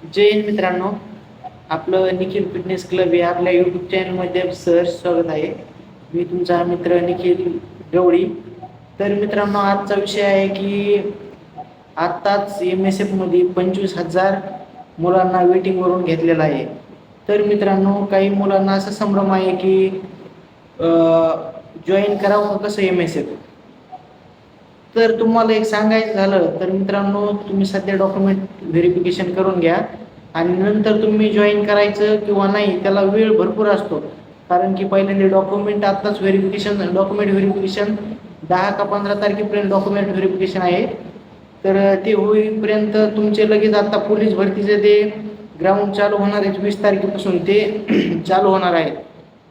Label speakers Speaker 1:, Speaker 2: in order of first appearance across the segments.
Speaker 1: जय हिंद मित्रांनो. आपलं Nikhil fitness club या आपल्या यूट्यूब चॅनलमध्ये सहर्ष स्वागत आहे. मी तुमचा मित्र निखिल गवळी. तर मित्रांनो, आजचा विषय आहे की आत्ताच MSF मध्ये 25,000 मुलांना वेटिंगवरून घेतलेला आहे. तर मित्रांनो, काही मुलांना असा संभ्रम आहे की जॉईन करावं कसं MSF. तर तुम्हाला एक सांगायचं झालं तर मित्रांनो, तुम्ही सध्या डॉक्युमेंट व्हेरिफिकेशन करून घ्या आणि नंतर तुम्ही जॉईन करायचं किंवा नाही त्याला वेळ भरपूर असतो. कारण की पहिल्यांदा डॉक्युमेंट व्हेरिफिकेशन 10 का 15 तारखेपर्यंत डॉक्युमेंट व्हेरिफिकेशन आहे. तर ते होईपर्यंत तुमचे लगेच आता पोलीस भरतीचे ते ग्राउंड चालू होणार आहे. 20 तारखेपासून ते चालू होणार आहे.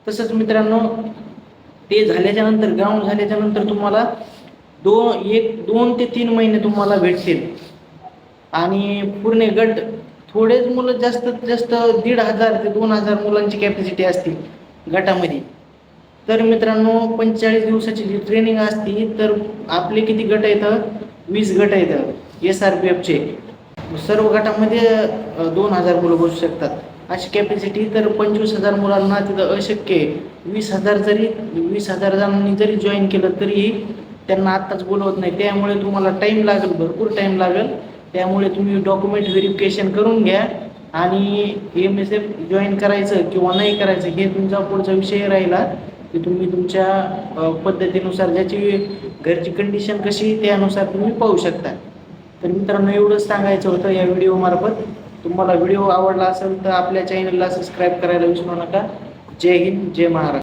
Speaker 1: तसंच मित्रांनो, ते झाल्याच्या नंतर ग्राउंड झाल्याच्या नंतर तुम्हाला 2 ते 3 महिने तुम्हाला भेटतील आणि पूर्ण गट थोडेच मुलं, जास्तीत जास्त 1,500 ते 2,000 मुलांची कॅपॅसिटी असते गटामध्ये. तर मित्रांनो, 45 दिवसाची जी ट्रेनिंग असते, तर आपले किती गट आहेत? 20 गट आहेत SRPFचे. सर्व गटामध्ये 2,000 मुलं बसू शकतात अशी कॅपॅसिटी. तर 25,000 मुलांना तिथं अशक्य आहे. 20,000 जणांनी जरी जॉईन केलं तरीही त्यांना आत्ताच बोलवत नाही. त्यामुळे तुम्हाला टाईम लागेल, भरपूर टाईम लागेल. त्यामुळे तुम्ही डॉक्युमेंट व्हेरिफिकेशन करून घ्या आणि MSF जॉईन करायचं किंवा नाही करायचं हे तुमचा पुढचा विषय राहिला की तुम्ही तुमच्या पद्धतीनुसार, ज्याची घरची कंडिशन कशी त्यानुसार तुम्ही पाहू शकता. तर मित्रांनो, एवढंच सांगायचं होतं या व्हिडिओमार्फत. तुम्हाला व्हिडिओ आवडला असेल तर आपल्या चॅनलला सबस्क्राईब करायला विसरू नका. जय हिंद, जय महाराष्ट्र.